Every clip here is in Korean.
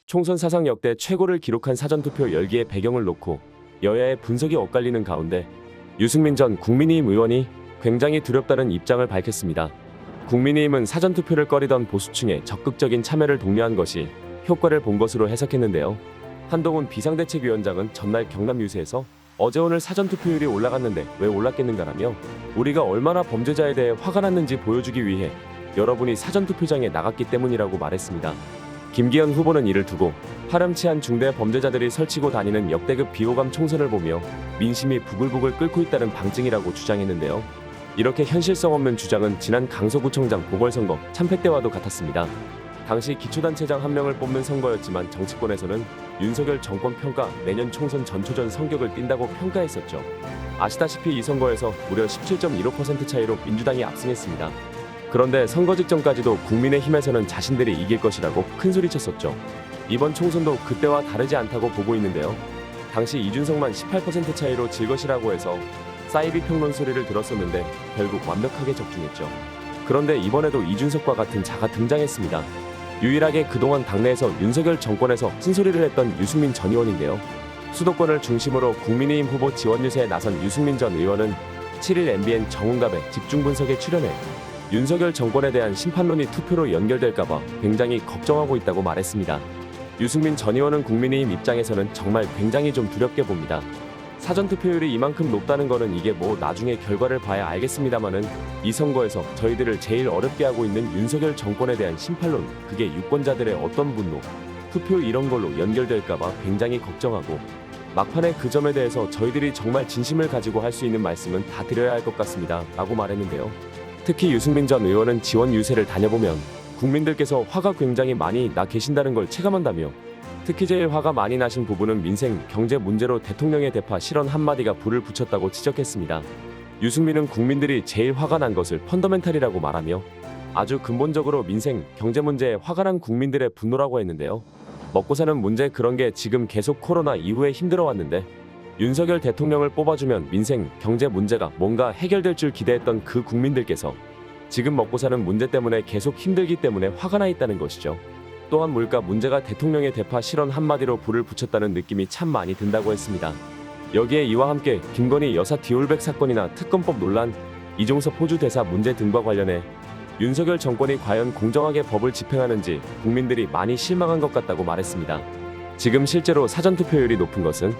총선 사상 역대 최고를 기록한 사전투표 열기의 배경을 놓고 여야의 분석이 엇갈리는 가운데 유승민 전 국민의힘 의원이 굉장히 두렵다는 입장을 밝혔습니다. 국민의힘은 사전투표를 꺼리던 보수층의 적극적인 참여를 독려한 것이 효과를 본 것으로 해석했는데요. 한동훈 비상대책위원장은 전날 경남 유세에서 어제 오늘 사전투표율이 올라갔는데 왜 올랐겠는가라며 우리가 얼마나 범죄자에 대해 화가 났는지 보여주기 위해 여러분이 사전투표장에 나갔기 때문이라고 말했습니다. 김기현 후보는 이를 두고 파렴치한 중대 범죄자들이 설치고 다니는 역대급 비호감 총선을 보며 민심이 부글부글 끓고 있다는 방증이라고 주장했는데요. 이렇게 현실성 없는 주장은 지난 강서구청장 보궐선거 참패 때와도 같았습니다. 당시 기초단체장 한 명을 뽑는 선거였지만 정치권에서는 윤석열 정권 평가 내년 총선 전초전 성격을 띈다고 평가했었죠. 아시다시피 이 선거에서 무려 17.15% 차이로 민주당이 압승했습니다. 그런데 선거 직전까지도 국민의힘에서는 자신들이 이길 것이라고 큰소리쳤었죠. 이번 총선도 그때와 다르지 않다고 보고 있는데요. 당시 이준석만 18% 차이로 질 것이라고 해서 사이비 평론 소리를 들었었는데 결국 완벽하게 적중했죠. 그런데 이번에도 이준석과 같은 자가 등장했습니다. 유일하게 그동안 당내에서 윤석열 정권에서 쓴소리를 했던 유승민 전 의원인데요. 수도권을 중심으로 국민의힘 후보 지원 유세에 나선 유승민 전 의원은 7일 MBN 정은갑의 집중분석에 출연해 윤석열 정권에 대한 심판론이 투표로 연결될까봐 굉장히 걱정하고 있다고 말했습니다. 유승민 전 의원은 국민의힘 입장에서는 정말 굉장히 좀 두렵게 봅니다. 사전투표율이 이만큼 높다는 거는 이게 뭐 나중에 결과를 봐야 알겠습니다마는 이 선거에서 저희들을 제일 어렵게 하고 있는 윤석열 정권에 대한 심판론, 그게 유권자들의 어떤 분노, 투표 이런 걸로 연결될까봐 굉장히 걱정하고 막판에 그 점에 대해서 저희들이 정말 진심을 가지고 할 수 있는 말씀은 다 드려야 할 것 같습니다 라고 말했는데요. 특히 유승민 전 의원은 지원 유세를 다녀보면 국민들께서 화가 굉장히 많이 나 계신다는 걸 체감한다며 특히 제일 화가 많이 나신 부분은 민생, 경제 문제로 대통령의 대파 실언 한마디가 불을 붙였다고 지적했습니다. 유승민은 국민들이 제일 화가 난 것을 펀더멘탈이라고 말하며 아주 근본적으로 민생, 경제 문제에 화가 난 국민들의 분노라고 했는데요. 먹고 사는 문제 그런 게 지금 계속 코로나 이후에 힘들어왔는데 윤석열 대통령을 뽑아주면 민생, 경제 문제가 뭔가 해결될 줄 기대했던 그 국민들께서 지금 먹고 사는 문제 때문에 계속 힘들기 때문에 화가 나 있다는 것이죠. 또한 물가 문제가 대통령의 대파 실언 한마디로 불을 붙였다는 느낌이 참 많이 든다고 했습니다. 여기에 이와 함께 김건희 여사 디올백 사건이나 특검법 논란, 이종섭 호주 대사 문제 등과 관련해 윤석열 정권이 과연 공정하게 법을 집행하는지 국민들이 많이 실망한 것 같다고 말했습니다. 지금 실제로 사전투표율이 높은 것은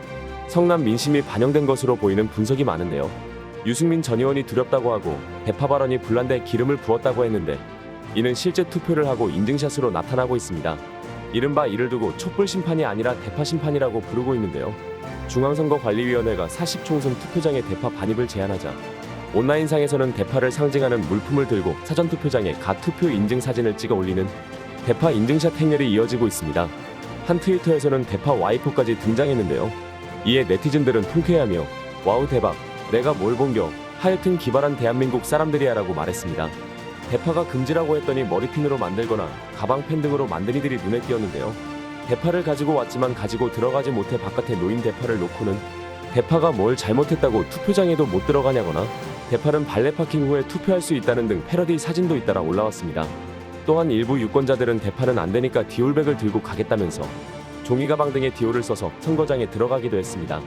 성남 민심이 반영된 것으로 보이는 분석이 많은데요. 유승민 전 의원이 두렵다고 하고 대파 발언이 불난데 기름을 부었다고 했는데 이는 실제 투표를 하고 인증샷으로 나타나고 있습니다. 이른바 이를 두고 촛불 심판이 아니라 대파 심판이라고 부르고 있는데요. 중앙선거관리위원회가 40총선 투표장에 대파 반입을 제한하자 온라인상에서는 대파를 상징하는 물품을 들고 사전투표장에 가투표 인증 사진을 찍어 올리는 대파 인증샷 행렬이 이어지고 있습니다. 한 트위터에서는 대파 와이프까지 등장했는데요. 이에 네티즌들은 통쾌해하며 와우 대박, 내가 뭘 본겨, 하여튼 기발한 대한민국 사람들이야 라고 말했습니다. 대파가 금지라고 했더니 머리핀으로 만들거나 가방 펜 등으로 만든 이들이 눈에 띄었는데요. 대파를 가지고 왔지만 가지고 들어가지 못해 바깥에 놓인 대파를 놓고는 대파가 뭘 잘못했다고 투표장에도 못 들어가냐거나 대파는 발레 파킹 후에 투표할 수 있다는 등 패러디 사진도 잇따라 올라왔습니다. 또한 일부 유권자들은 대파는 안 되니까 디올백을 들고 가겠다면서 종이 가방 등에 디올을 써서 선거장에 들어가기도 했습니다.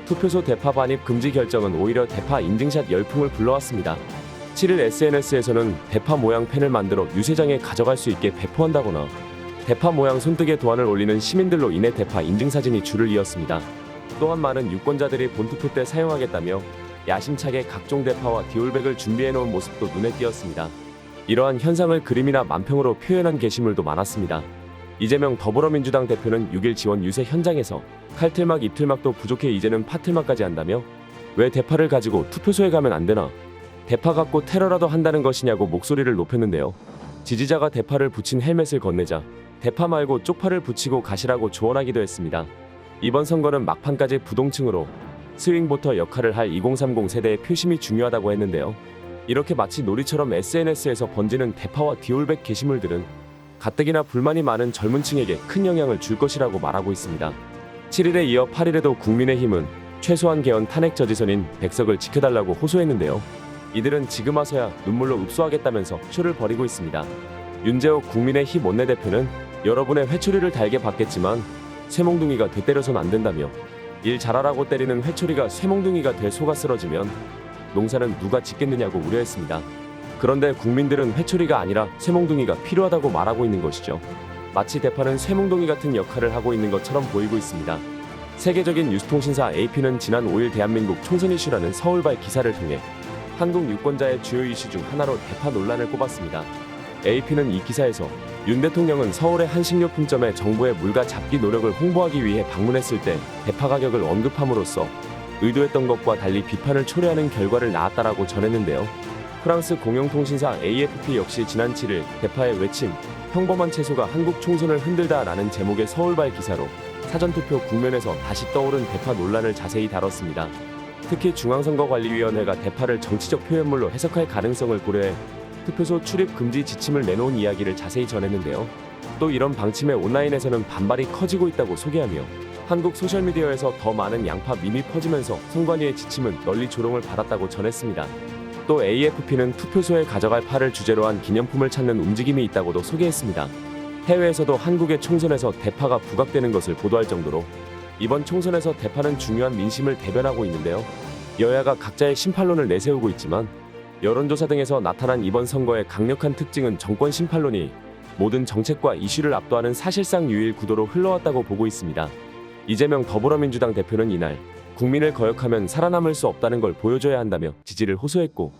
투표소 대파 반입 금지 결정은 오히려 대파 인증샷 열풍을 불러왔습니다. 7일 SNS에서는 대파 모양 펜을 만들어 유세장에 가져갈 수 있게 배포한다거나 대파 모양 손뜨개 도안을 올리는 시민들로 인해 대파 인증사진이 줄을 이었습니다. 또한 많은 유권자들이 본투표 때 사용하겠다며 야심차게 각종 대파와 디올백을 준비해놓은 모습도 눈에 띄었습니다. 이러한 현상을 그림이나 만평으로 표현한 게시물도 많았습니다. 이재명 더불어민주당 대표는 6일 지원 유세 현장에서 칼틀막 입틀막도 부족해 이제는 파틀막까지 한다며 왜 대파를 가지고 투표소에 가면 안 되나? 대파 갖고 테러라도 한다는 것이냐고 목소리를 높였는데요. 지지자가 대파를 붙인 헬멧을 건네자 대파 말고 쪽파를 붙이고 가시라고 조언하기도 했습니다. 이번 선거는 막판까지 부동층으로 스윙보터 역할을 할 2030 세대의 표심이 중요하다고 했는데요. 이렇게 마치 놀이처럼 SNS에서 번지는 대파와 디올백 게시물들은 가뜩이나 불만이 많은 젊은 층에게 큰 영향을 줄 것이라고 말하고 있습니다. 7일에 이어 8일에도 국민의힘은 최소한 개헌 탄핵 저지선인 100석을 지켜달라고 호소했는데요. 이들은 지금 와서야 눈물로 읍소하겠다면서 쇼를 벌이고 있습니다. 윤재옥 국민의힘 원내대표는 여러분의 회초리를 달게 받겠지만 쇠몽둥이가 돼 때려선 안 된다며 일 잘하라고 때리는 회초리가 쇠몽둥이가 돼 속아 쓰러지면 농사는 누가 짓겠느냐고 우려했습니다. 그런데 국민들은 회초리가 아니라 쇠몽둥이가 필요하다고 말하고 있는 것이죠. 마치 대파는 쇠몽둥이 같은 역할을 하고 있는 것처럼 보이고 있습니다. 세계적인 뉴스통신사 AP는 지난 5일 대한민국 총선 이슈라는 서울발 기사를 통해 한국 유권자의 주요 이슈 중 하나로 대파 논란을 꼽았습니다. AP는 이 기사에서 윤 대통령은 서울의 한 식료품점에 정부의 물가 잡기 노력을 홍보하기 위해 방문했을 때 대파 가격을 언급함으로써 의도했던 것과 달리 비판을 초래하는 결과를 낳았다라고 전했는데요. 프랑스 공영통신사 AFP 역시 지난 7일 대파의 외침, 평범한 채소가 한국 총선을 흔들다라는 제목의 서울발 기사로 사전투표 국면에서 다시 떠오른 대파 논란을 자세히 다뤘습니다. 특히 중앙선거관리위원회가 대파를 정치적 표현물로 해석할 가능성을 고려해 투표소 출입 금지 지침을 내놓은 이야기를 자세히 전했는데요. 또 이런 방침에 온라인에서는 반발이 커지고 있다고 소개하며 한국 소셜미디어에서 더 많은 양파 밈이 퍼지면서 선관위의 지침은 널리 조롱을 받았다고 전했습니다. 또 AFP는 투표소에 가져갈 파를 주제로 한 기념품을 찾는 움직임이 있다고도 소개했습니다. 해외에서도 한국의 총선에서 대파가 부각되는 것을 보도할 정도로 이번 총선에서 대파는 중요한 민심을 대변하고 있는데요. 여야가 각자의 심판론을 내세우고 있지만 여론조사 등에서 나타난 이번 선거의 강력한 특징은 정권 심판론이 모든 정책과 이슈를 압도하는 사실상 유일 구도로 흘러왔다고 보고 있습니다. 이재명 더불어민주당 대표는 이날 국민을 거역하면 살아남을 수 없다는 걸 보여줘야 한다며 지지를 호소했고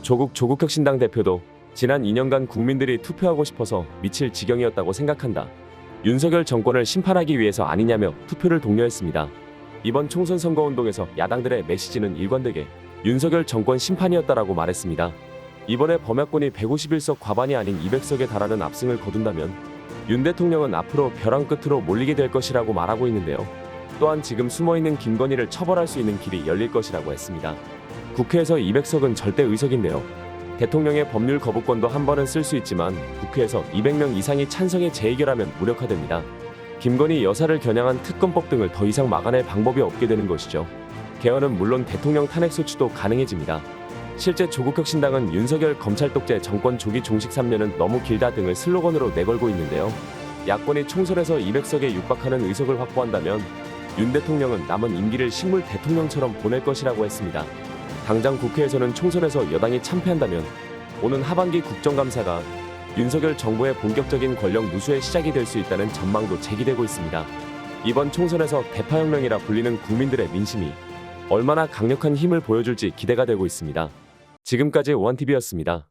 조국혁신당 대표도 지난 2년간 국민들이 투표하고 싶어서 미칠 지경이었다고 생각한다. 윤석열 정권을 심판하기 위해서 아니냐며 투표를 독려했습니다. 이번 총선 선거운동에서 야당들의 메시지는 일관되게 윤석열 정권 심판이었다라고 말했습니다. 이번에 범야권이 151석 과반이 아닌 200석에 달하는 압승을 거둔다면 윤 대통령은 앞으로 벼랑 끝으로 몰리게 될 것이라고 말하고 있는데요. 또한 지금 숨어있는 김건희를 처벌할 수 있는 길이 열릴 것이라고 했습니다. 국회에서 200석은 절대 의석인데요. 대통령의 법률 거부권도 한 번은 쓸 수 있지만 국회에서 200명 이상이 찬성에 재의결하면 무력화됩니다. 김건희 여사를 겨냥한 특검법 등을 더 이상 막아낼 방법이 없게 되는 것이죠. 개헌은 물론 대통령 탄핵소추도 가능해집니다. 실제 조국혁신당은 윤석열 검찰 독재 정권 조기 종식 3년은 너무 길다 등을 슬로건으로 내걸고 있는데요. 야권이 총선에서 200석에 육박하는 의석을 확보한다면 윤 대통령은 남은 임기를 식물 대통령처럼 보낼 것이라고 했습니다. 당장 국회에서는 총선에서 여당이 참패한다면 오는 하반기 국정감사가 윤석열 정부의 본격적인 권력 누수의 시작이 될 수 있다는 전망도 제기되고 있습니다. 이번 총선에서 대파혁명이라 불리는 국민들의 민심이 얼마나 강력한 힘을 보여줄지 기대가 되고 있습니다. 지금까지 오한TV였습니다.